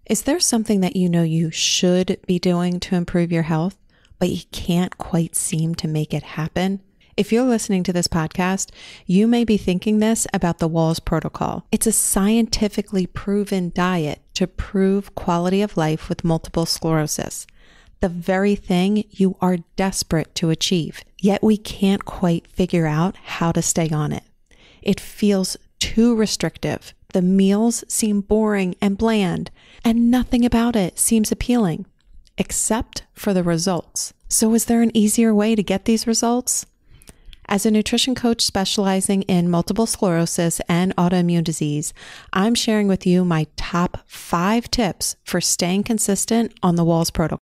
Is there something that you know you should be doing to improve your health, but you can't quite seem to make it happen? If you're listening to this podcast, you may be thinking this about the Wahls Protocol. It's a scientifically proven diet to improve quality of life with multiple sclerosis, the very thing you are desperate to achieve. Yet we can't quite figure out how to stay on it. It feels too restrictive. The meals seem boring and bland, and nothing about it seems appealing, except for the results. So is there an easier way to get these results? As a nutrition coach specializing in multiple sclerosis and autoimmune disease, I'm sharing with you my top 5 tips for staying consistent on the Wahls Protocol.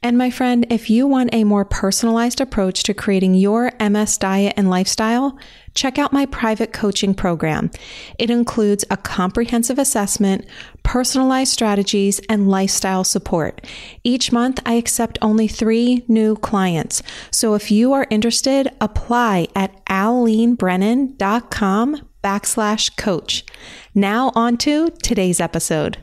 And my friend, if you want a more personalized approach to creating your MS diet and lifestyle, check out my private coaching program. It includes a comprehensive assessment, personalized strategies, and lifestyle support. Each month, I accept only 3 new clients. So if you are interested, apply at alenebrennan.com/coach. Now on to today's episode.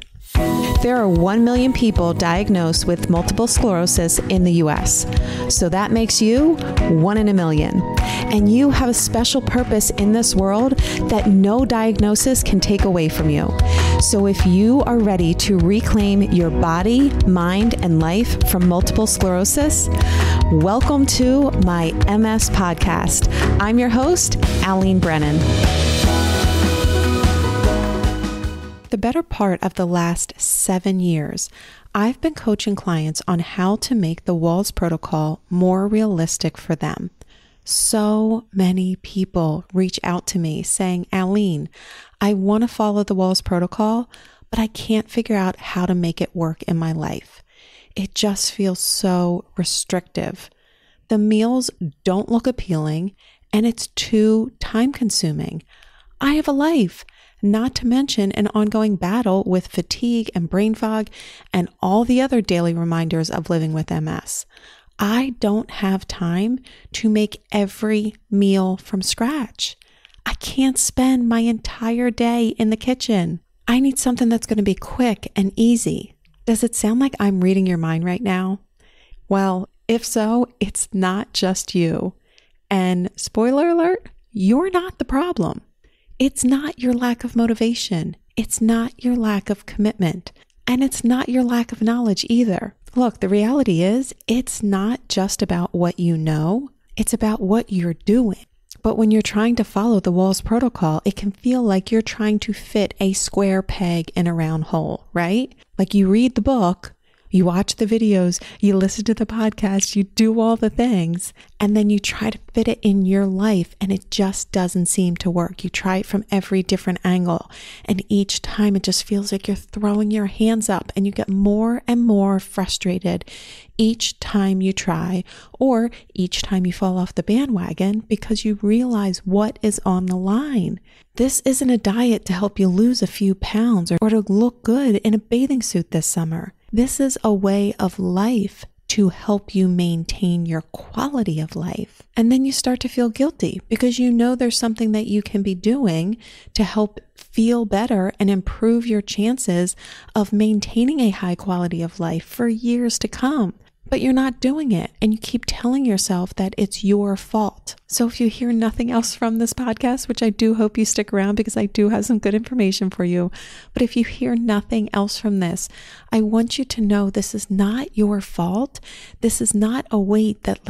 There are 1 million people diagnosed with multiple sclerosis in the US. So that makes you 1 in a million. And you have a special purpose in this world that no diagnosis can take away from you. So if you are ready to reclaim your body, mind, and life from multiple sclerosis, welcome to my MS podcast. I'm your host, Alene Brennan. The better part of the last 7 years, I've been coaching clients on how to make the Wahls Protocol more realistic for them. So many people reach out to me saying, Alene, I want to follow the Wahls Protocol, but I can't figure out how to make it work in my life. It just feels so restrictive. The meals don't look appealing, and it's too time-consuming. I have a life. Not to mention an ongoing battle with fatigue and brain fog and all the other daily reminders of living with MS. I don't have time to make every meal from scratch. I can't spend my entire day in the kitchen. I need something that's going to be quick and easy. Does it sound like I'm reading your mind right now? Well, if so, it's not just you. And spoiler alert, you're not the problem. It's not your lack of motivation. It's not your lack of commitment. And it's not your lack of knowledge either. Look, the reality is it's not just about what you know. It's about what you're doing. But when you're trying to follow the Wahls Protocol, it can feel like you're trying to fit a square peg in a round hole, right? Like you read the book, you watch the videos, you listen to the podcast, you do all the things, and then you try to fit it in your life and it just doesn't seem to work. You try it from every different angle, and each time it just feels like you're throwing your hands up and you get more and more frustrated each time you try, or each time you fall off the bandwagon because you realize what is on the line. This isn't a diet to help you lose a few pounds or to look good in a bathing suit this summer. This is a way of life to help you maintain your quality of life. And then you start to feel guilty because you know there's something that you can be doing to help feel better and improve your chances of maintaining a high quality of life for years to come. But you're not doing it, and you keep telling yourself that it's your fault. So if you hear nothing else from this podcast, which I do hope you stick around because I do have some good information for you, but if you hear nothing else from this, I want you to know this is not your fault. This is not a weight that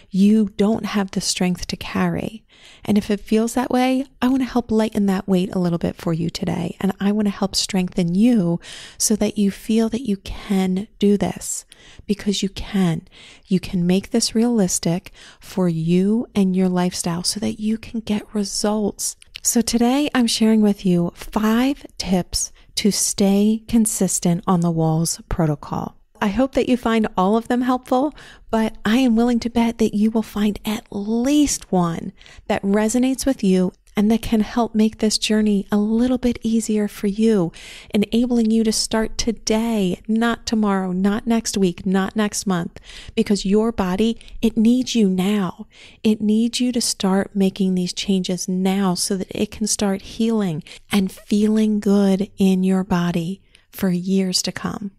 you don't have the strength to carry. And if it feels that way, I want to help lighten that weight a little bit for you today. And I want to help strengthen you so that you feel that you can do this, because you can. You can make this realistic for you and your lifestyle so that you can get results. So today I'm sharing with you 5 tips to stay consistent on the Wahls Protocol. I hope that you find all of them helpful, but I am willing to bet that you will find at least one that resonates with you and that can help make this journey a little bit easier for you, enabling you to start today, not tomorrow, not next week, not next month, because your body, it needs you now. It needs you to start making these changes now so that it can start healing and feeling good in your body for years to come.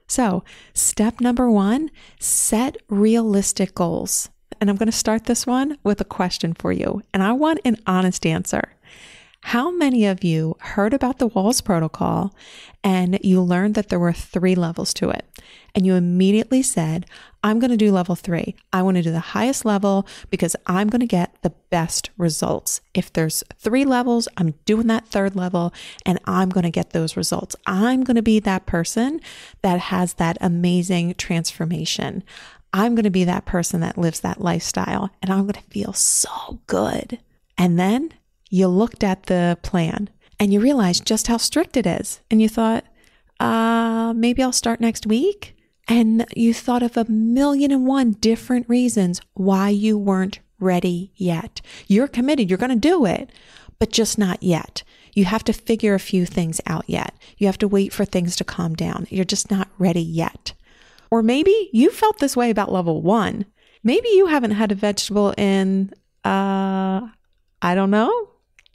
So, step number 1, set realistic goals. And I'm going to start this one with a question for you. And I want an honest answer. How many of you heard about the Wahls Protocol and you learned that there were 3 levels to it? And you immediately said, I'm going to do level 3. I want to do the highest level because I'm going to get the best results. If there's 3 levels, I'm doing that 3rd level and I'm going to get those results. I'm going to be that person that has that amazing transformation. I'm going to be that person that lives that lifestyle and I'm going to feel so good. And then you looked at the plan and you realized just how strict it is. And you thought, maybe I'll start next week. And you thought of 1,000,001 different reasons why you weren't ready yet. You're committed. You're going to do it, but just not yet. You have to figure a few things out yet. You have to wait for things to calm down. You're just not ready yet. Or maybe you felt this way about level 1. Maybe you haven't had a vegetable in, I don't know.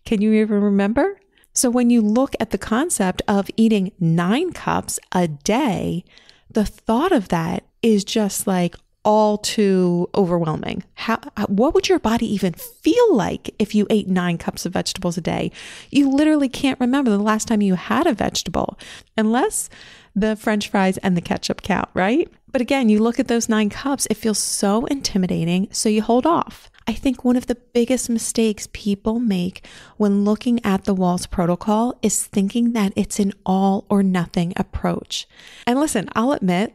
Can you even remember? So when you look at the concept of eating 9 cups a day, the thought of that is just like all too overwhelming. What would your body even feel like if you ate 9 cups of vegetables a day? You literally can't remember the last time you had a vegetable, unless the French fries and the ketchup count, right? But again, you look at those 9 cups, it feels so intimidating, so you hold off. I think one of the biggest mistakes people make when looking at the Wahls Protocol is thinking that it's an all or nothing approach. And listen, I'll admit,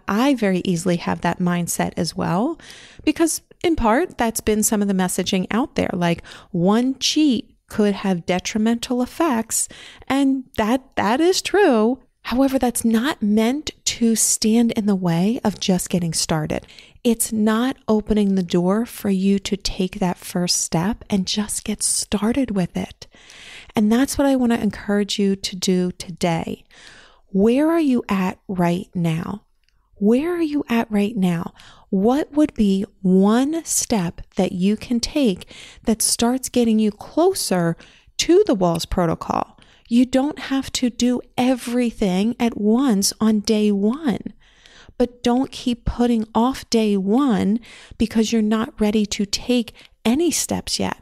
I very easily have that mindset as well, because in part, that's been some of the messaging out there. Like, one cheat could have detrimental effects, and that is true. However, that's not meant to stand in the way of just getting started. It's not opening the door for you to take that first step and just get started with it. And that's what I want to encourage you to do today. Where are you at right now? Where are you at right now? What would be one step that you can take that starts getting you closer to the Wahls Protocol? You don't have to do everything at once on day 1, but don't keep putting off day 1 because you're not ready to take any steps yet.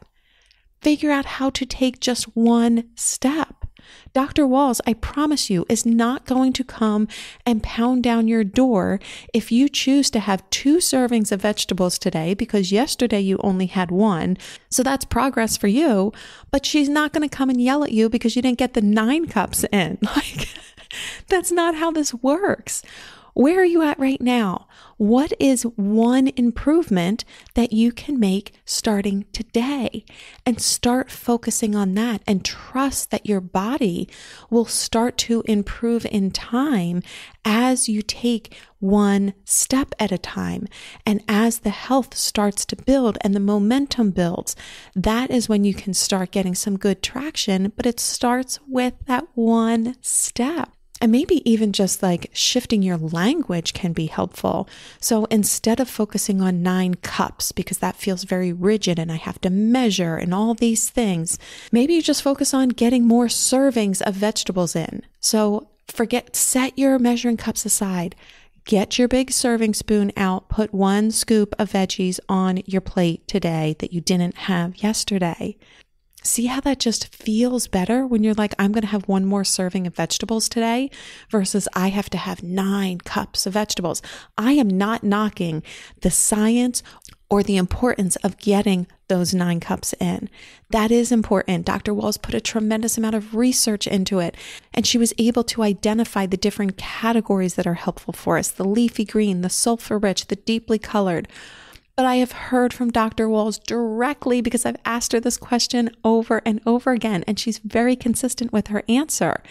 Figure out how to take just one step. Dr. Wahls, I promise you, is not going to come and pound down your door if you choose to have 2 servings of vegetables today because yesterday you only had 1. So that's progress for you, but she's not going to come and yell at you because you didn't get the 9 cups in. That's not how this works. Where are you at right now? What is one improvement that you can make starting today? And start focusing on that and trust that your body will start to improve in time as you take one step at a time. And as the health starts to build and the momentum builds, that is when you can start getting some good traction, but it starts with that one step. And maybe even just shifting your language can be helpful. So instead of focusing on 9 cups, because that feels very rigid and I have to measure and all these things, maybe you just focus on getting more servings of vegetables in. So set your measuring cups aside. Get your big serving spoon out, put 1 scoop of veggies on your plate today that you didn't have yesterday. See how that just feels better when you're like, I'm going to have 1 more serving of vegetables today versus I have to have 9 cups of vegetables. I am not knocking the science or the importance of getting those 9 cups in. That is important. Dr. Wahls put a tremendous amount of research into it, and she was able to identify the different categories that are helpful for us: the leafy green, the sulfur rich, the deeply colored. But I have heard from Dr. Wahls directly because I've asked her this question over and over again, and she's very consistent with her answer.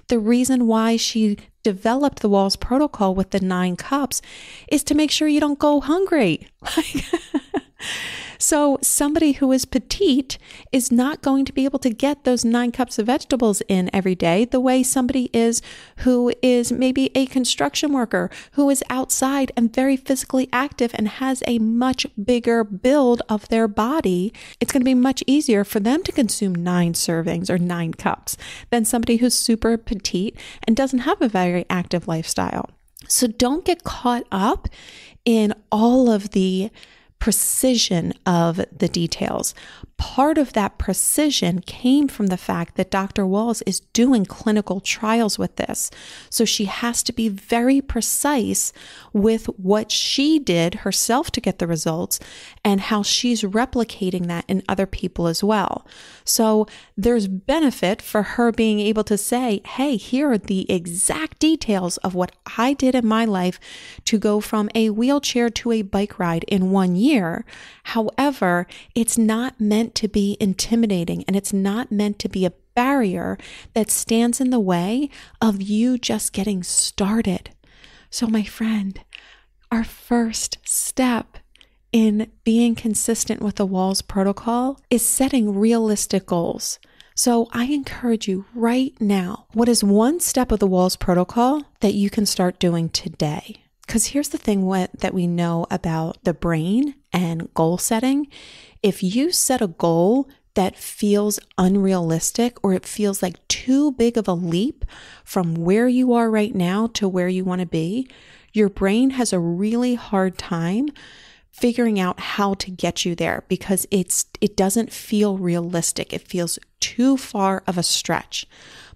The reason why she developed the Wahls Protocol with the 9 cups is to make sure you don't go hungry. So somebody who is petite is not going to be able to get those 9 cups of vegetables in every day the way somebody is who is maybe a construction worker, who is outside and very physically active and has a much bigger build of their body. It's going to be much easier for them to consume 9 servings or 9 cups than somebody who's super petite and doesn't have a very active lifestyle. So don't get caught up in all of the precision of the details. Part of that precision came from the fact that Dr. Wahls is doing clinical trials with this. So she has to be very precise with what she did herself to get the results and how she's replicating that in other people as well. So there's benefit for her being able to say, hey, here are the exact details of what I did in my life to go from a wheelchair to a bike ride in 1 year. However, it's not meant to be intimidating, and it's not meant to be a barrier that stands in the way of you just getting started. So my friend, our first step in being consistent with the Wahls Protocol is setting realistic goals. So I encourage you right now, what is one step of the Wahls Protocol that you can start doing today? Because here's the thing that we know about the brain and goal setting. If you set a goal that feels unrealistic or it feels like too big of a leap from where you are right now to where you want to be, your brain has a really hard time figuring out how to get you there because it doesn't feel realistic. It feels too far of a stretch.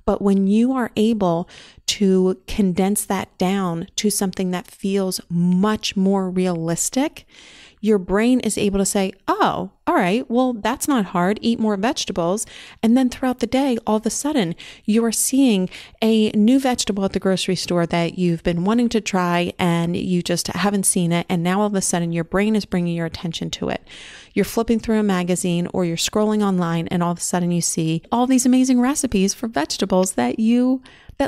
But when you are able to condense that down to something that feels much more realistic, your brain is able to say, oh, all right, well, that's not hard. Eat more vegetables. And then throughout the day, all of a sudden, you are seeing a new vegetable at the grocery store that you've been wanting to try and you just haven't seen it. And now all of a sudden, your brain is bringing your attention to it. You're flipping through a magazine or you're scrolling online and all of a sudden you see all these amazing recipes for vegetables that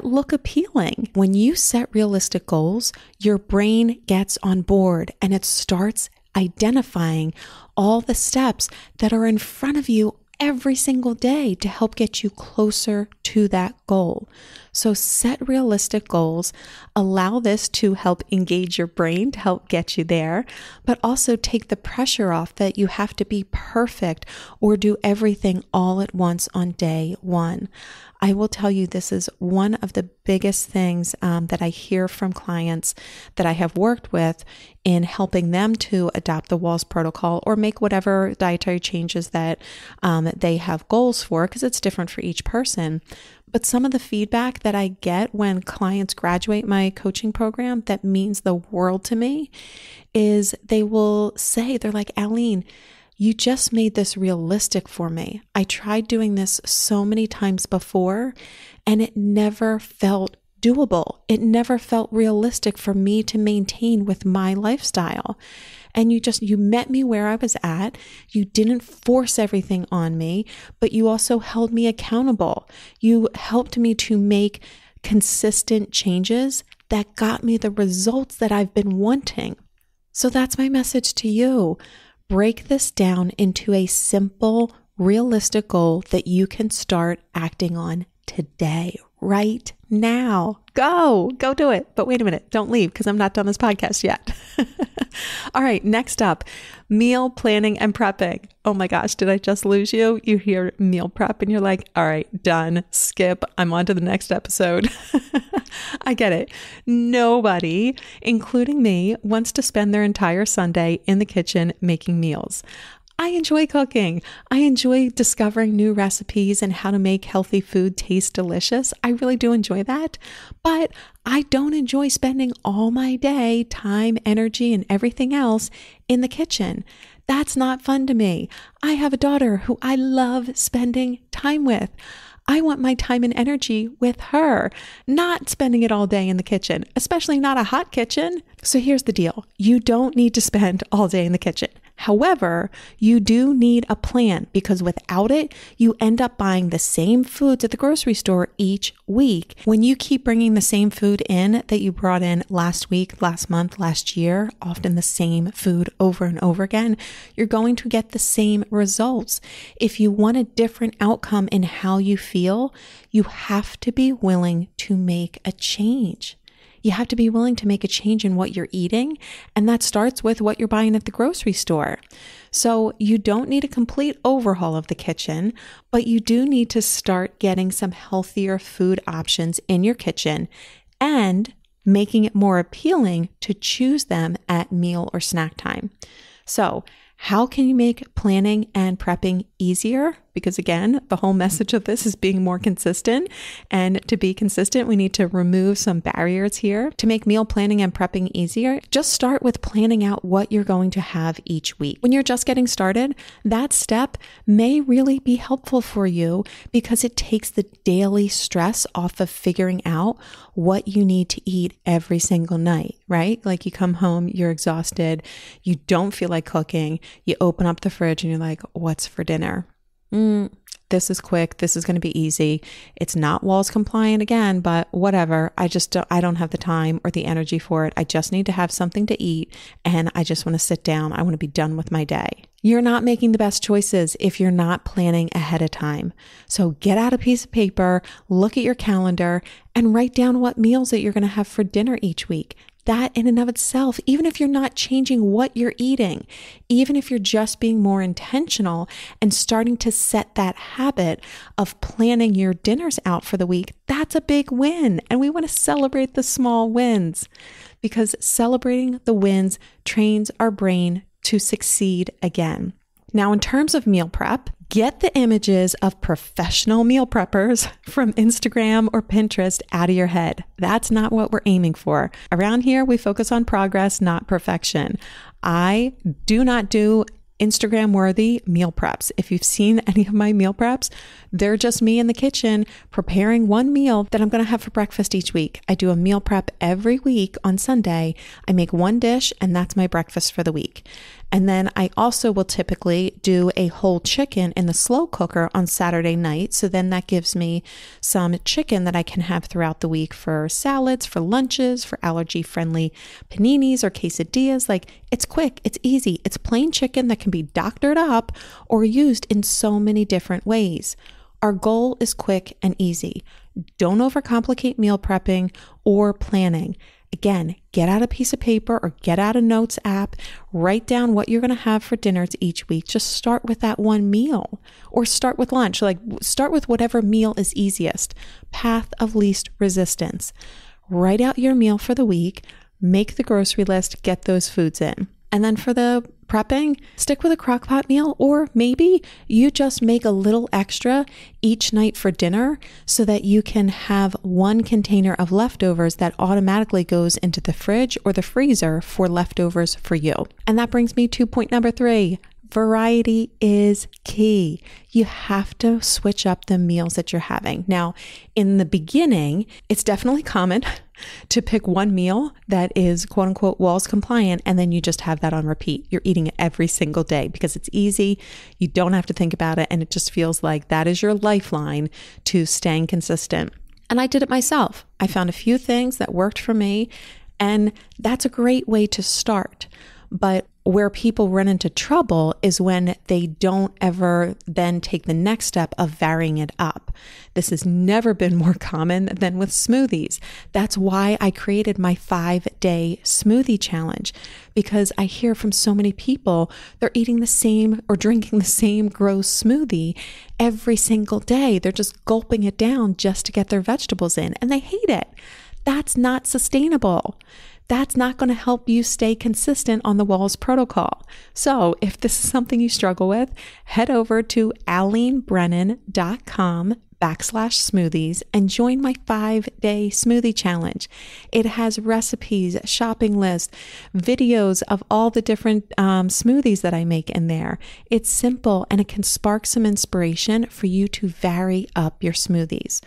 look appealing. When you set realistic goals, your brain gets on board and it starts identifying all the steps that are in front of you every single day to help get you closer to that goal. So set realistic goals, allow this to help engage your brain to help get you there, but also take the pressure off that you have to be perfect or do everything all at once on day one. I will tell you, this is one of the biggest things that I hear from clients that I have worked with in helping them to adopt the Wahls Protocol or make whatever dietary changes that they have goals for, because it's different for each person. But some of the feedback that I get when clients graduate my coaching program that means the world to me is they will say, they're like, Alene, you just made this realistic for me. I tried doing this so many times before and it never felt doable. It never felt realistic for me to maintain with my lifestyle. And you met me where I was at. You didn't force everything on me, but you also held me accountable. You helped me to make consistent changes that got me the results that I've been wanting. So that's my message to you. Break this down into a simple, realistic goal that you can start acting on today, right now. Go do it. But wait a minute, don't leave because I'm not done this podcast yet. All right, next up, meal planning and prepping. Oh my gosh, did I just lose you? You hear meal prep and you're like, all right, done, skip, I'm on to the next episode. I get it. Nobody, including me, wants to spend their entire Sunday in the kitchen making meals. I enjoy cooking. I enjoy discovering new recipes and how to make healthy food taste delicious. I really do enjoy that. But I don't enjoy spending all my day, time, energy, and everything else in the kitchen. That's not fun to me. I have a daughter who I love spending time with. I want my time and energy with her, not spending it all day in the kitchen, especially not a hot kitchen. So here's the deal. You don't need to spend all day in the kitchen. However, you do need a plan because without it, you end up buying the same foods at the grocery store each week. When you keep bringing the same food in that you brought in last week, last month, last year, often the same food over and over again, you're going to get the same results. If you want a different outcome in how you feel, you have to be willing to make a change. You have to be willing to make a change in what you're eating, and that starts with what you're buying at the grocery store. So you don't need a complete overhaul of the kitchen, but you do need to start getting some healthier food options in your kitchen and making it more appealing to choose them at meal or snack time. So how can you make planning and prepping easier? Because again, the whole message of this is being more consistent. And to be consistent, we need to remove some barriers here. To make meal planning and prepping easier, just start with planning out what you're going to have each week. When you're just getting started, that step may really be helpful for you because it takes the daily stress off of figuring out what you need to eat every single night, right? Like you come home, you're exhausted, you don't feel like cooking, you open up the fridge and you're like, what's for dinner? This is quick. This is going to be easy. It's not Wahls compliant again, but whatever. I don't have the time or the energy for it. I just need to have something to eat and I just want to sit down. I want to be done with my day. You're not making the best choices if you're not planning ahead of time. So get out a piece of paper, look at your calendar and write down what meals that you're going to have for dinner each week. That in and of itself, even if you're not changing what you're eating, even if you're just being more intentional and starting to set that habit of planning your dinners out for the week, that's a big win. And we want to celebrate the small wins because celebrating the wins trains our brain to succeed again. Now, in terms of meal prep, get the images of professional meal preppers from Instagram or Pinterest out of your head. That's not what we're aiming for. Around here, we focus on progress, not perfection. I do not do Instagram worthy meal preps. If you've seen any of my meal preps, they're just me in the kitchen preparing one meal that I'm going to have for breakfast each week. I do a meal prep every week on Sunday. I make one dish and that's my breakfast for the week. And then I also will typically do a whole chicken in the slow cooker on Saturday night. So then that gives me some chicken that I can have throughout the week for salads, for lunches, for allergy-friendly paninis or quesadillas. Like it's quick, it's easy, it's plain chicken that can be doctored up or used in so many different ways. Our goal is quick and easy. Don't overcomplicate meal prepping or planning. Again, get out a piece of paper or get out a notes app, write down what you're going to have for dinners each week. Just start with that one meal or start with lunch. Like start with whatever meal is easiest. Path of least resistance. Write out your meal for the week, make the grocery list, get those foods in. And then for the prepping, stick with a crock pot meal, or maybe you just make a little extra each night for dinner so that you can have one container of leftovers that automatically goes into the fridge or the freezer for leftovers for you. And that brings me to point number 3. Variety is key. You have to switch up the meals that you're having. Now, in the beginning, it's definitely common to pick one meal that is quote unquote Wahls compliant, and then you just have that on repeat. You're eating it every single day because it's easy. You don't have to think about it. And it just feels like that is your lifeline to staying consistent. And I did it myself. I found a few things that worked for me, and that's a great way to start. But where people run into trouble is when they don't ever then take the next step of varying it up. This has never been more common than with smoothies. That's why I created my 5-day smoothie challenge, because I hear from so many people, they're eating the same or drinking the same gross smoothie every single day. They're just gulping it down just to get their vegetables in, and they hate it. That's not sustainable. That's not going to help you stay consistent on the Wahls Protocol. So if this is something you struggle with, head over to alenebrennan.com/smoothies and join my 5-day smoothie challenge. It has recipes, shopping lists, videos of all the different smoothies that I make in there. It's simple and it can spark some inspiration for you to vary up your smoothies.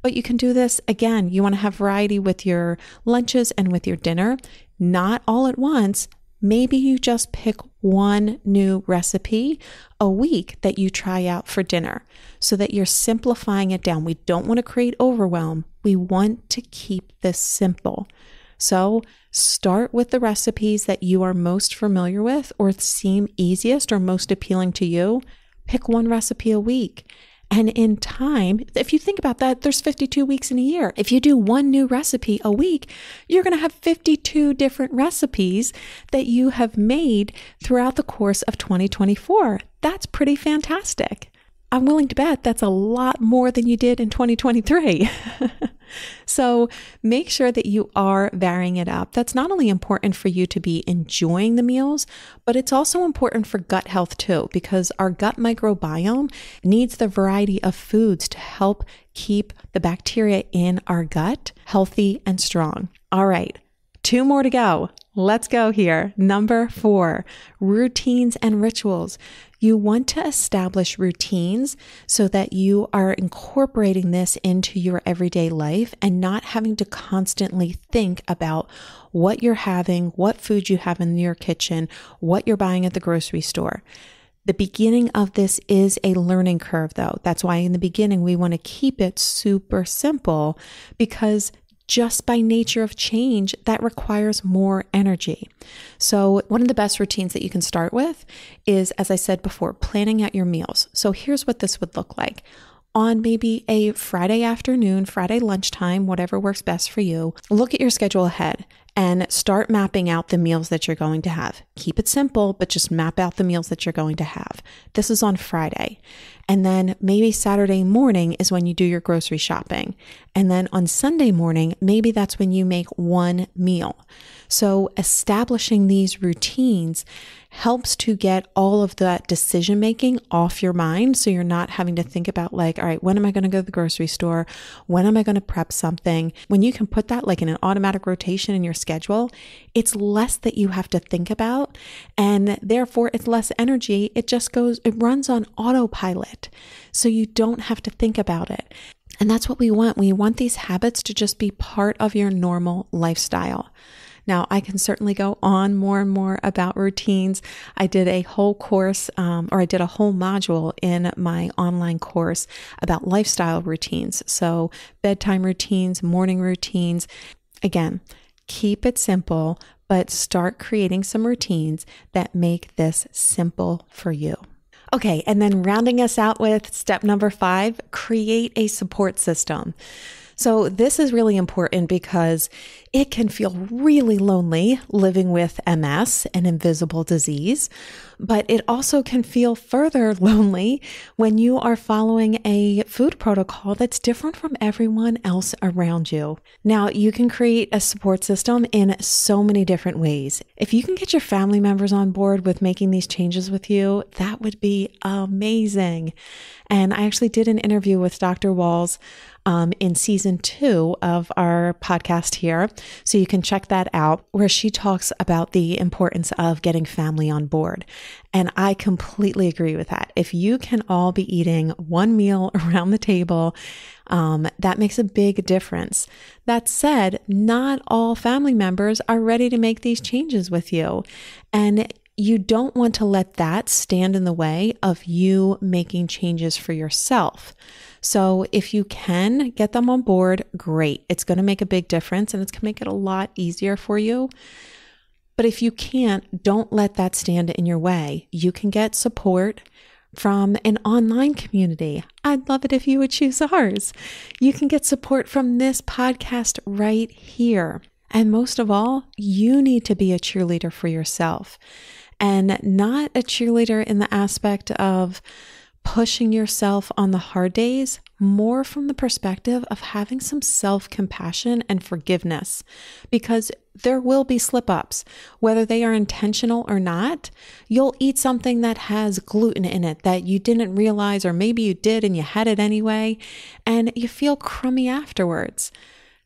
But you can do this, again, you want to have variety with your lunches and with your dinner, not all at once. Maybe you just pick one new recipe a week that you try out for dinner so that you're simplifying it down. We don't want to create overwhelm. We want to keep this simple. So start with the recipes that you are most familiar with or seem easiest or most appealing to you. Pick one recipe a week. And in time, if you think about that, there's 52 weeks in a year. If you do one new recipe a week, you're going to have 52 different recipes that you have made throughout the course of 2024. That's pretty fantastic. I'm willing to bet that's a lot more than you did in 2023. So make sure that you are varying it up. That's not only important for you to be enjoying the meals, but it's also important for gut health too, because our gut microbiome needs the variety of foods to help keep the bacteria in our gut healthy and strong. All right, 2 more to go. Let's go here. Number 4, routines and rituals. You want to establish routines so that you are incorporating this into your everyday life and not having to constantly think about what you're having, what food you have in your kitchen, what you're buying at the grocery store. The beginning of this is a learning curve though. That's why in the beginning we want to keep it super simple, because just by nature of change, that requires more energy. So one of the best routines that you can start with is, as I said before, planning out your meals. So here's what this would look like. On maybe a Friday afternoon, Friday lunchtime, whatever works best for you, look at your schedule ahead and start mapping out the meals that you're going to have. Keep it simple, but just map out the meals that you're going to have. This is on Friday. And then maybe Saturday morning is when you do your grocery shopping. And then on Sunday morning, maybe that's when you make one meal. So establishing these routines helps to get all of that decision making off your mind. So you're not having to think about like, all right, when am I going to go to the grocery store? When am I going to prep something? When you can put that like in an automatic rotation in your schedule, it's less that you have to think about. And therefore it's less energy. It runs on autopilot. So you don't have to think about it. And that's what we want. We want these habits to just be part of your normal lifestyle. Now, I can certainly go on more and more about routines. I did a whole course, I did a whole module in my online course about lifestyle routines. So bedtime routines, morning routines. Again, keep it simple, but start creating some routines that make this simple for you. Okay, and then rounding us out with step number 5, create a support system. So this is really important because it can feel really lonely living with MS, an invisible disease, but it also can feel further lonely when you are following a food protocol that's different from everyone else around you. Now, you can create a support system in so many different ways. If you can get your family members on board with making these changes with you, that would be amazing. And I actually did an interview with Dr. Wahls in season 2 of our podcast here. So you can check that out, where she talks about the importance of getting family on board. And I completely agree with that. If you can all be eating one meal around the table, that makes a big difference. That said, not all family members are ready to make these changes with you. And you don't want to let that stand in the way of you making changes for yourself. So if you can get them on board, great. It's going to make a big difference and it's going to make it a lot easier for you. But if you can't, don't let that stand in your way. You can get support from an online community. I'd love it if you would choose ours. You can get support from this podcast right here. And most of all, you need to be a cheerleader for yourself, and not a cheerleader in the aspect of pushing yourself on the hard days, more from the perspective of having some self-compassion and forgiveness, because there will be slip-ups, whether they are intentional or not. You'll eat something that has gluten in it that you didn't realize, or maybe you did and you had it anyway, and you feel crummy afterwards.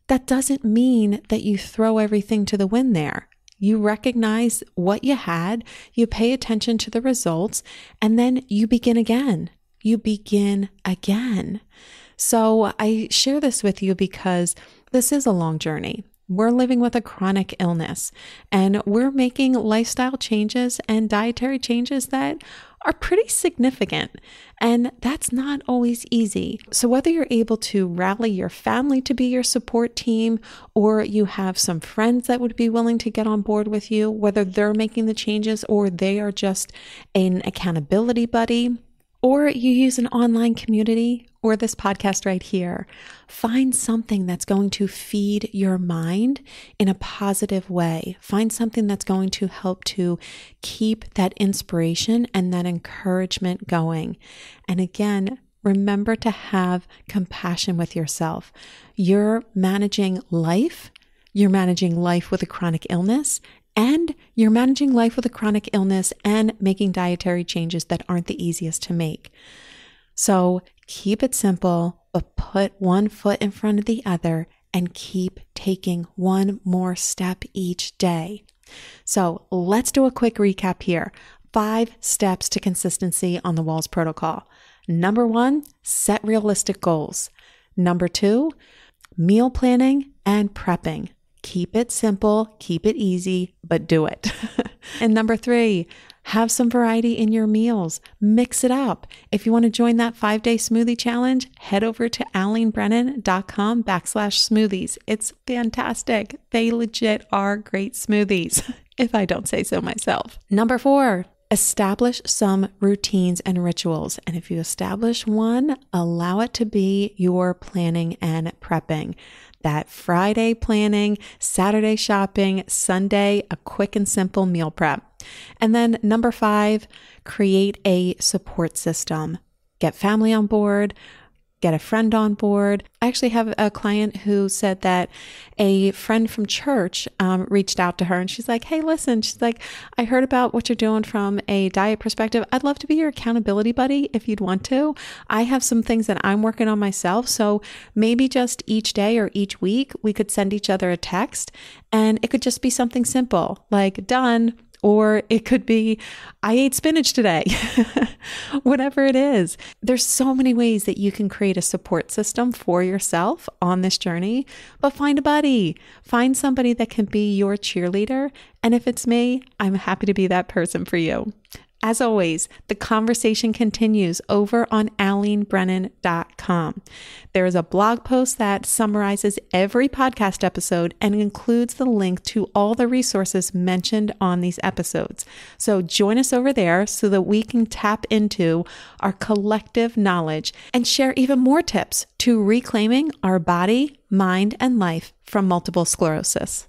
That doesn't mean that you throw everything to the wind there. You recognize what you had, you pay attention to the results, and then you begin again. You begin again. So I share this with you because this is a long journey. We're living with a chronic illness, and we're making lifestyle changes and dietary changes that are pretty significant, and that's not always easy. So whether you're able to rally your family to be your support team, or you have some friends that would be willing to get on board with you, whether they're making the changes or they are just an accountability buddy, or you use an online community or this podcast right here, find something that's going to feed your mind in a positive way. Find something that's going to help to keep that inspiration and that encouragement going. And again, remember to have compassion with yourself. You're managing life. You're managing life with a chronic illness. And you're managing life with a chronic illness and making dietary changes that aren't the easiest to make. So keep it simple, but put one foot in front of the other and keep taking one more step each day. So let's do a quick recap here. 5 steps to consistency on the Wahls Protocol. Number 1, set realistic goals. Number 2, meal planning and prepping. Keep it simple, keep it easy, but do it. And number 3, have some variety in your meals. Mix it up. If you want to join that 5-day smoothie challenge, head over to alenebrennan.com/smoothies. It's fantastic. They legit are great smoothies, if I don't say so myself. Number 4, establish some routines and rituals. And if you establish one, allow it to be your planning and prepping. That Friday planning, Saturday shopping, Sunday, a quick and simple meal prep. And then number 5, create a support system. Get family on board, get a friend on board. I actually have a client who said that a friend from church reached out to her and she's like, hey, listen, she's like, I heard about what you're doing from a diet perspective. I'd love to be your accountability buddy if you'd want to. I have some things that I'm working on myself. So maybe just each day or each week, we could send each other a text and it could just be something simple like done. Or it could be, I ate spinach today, whatever it is. There's so many ways that you can create a support system for yourself on this journey, but find a buddy, find somebody that can be your cheerleader. And if it's me, I'm happy to be that person for you. As always, the conversation continues over on alenebrennan.com. There is a blog post that summarizes every podcast episode and includes the link to all the resources mentioned on these episodes. So join us over there so that we can tap into our collective knowledge and share even more tips to reclaiming our body, mind, and life from multiple sclerosis.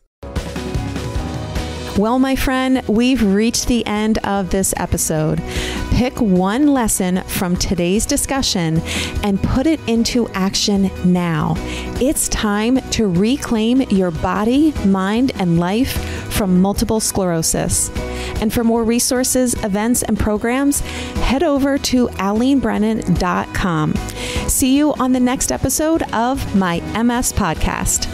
Well, my friend, we've reached the end of this episode. Pick one lesson from today's discussion and put it into action now. It's time to reclaim your body, mind, and life from multiple sclerosis. And for more resources, events, and programs, head over to alenebrennan.com. See you on the next episode of my MS podcast.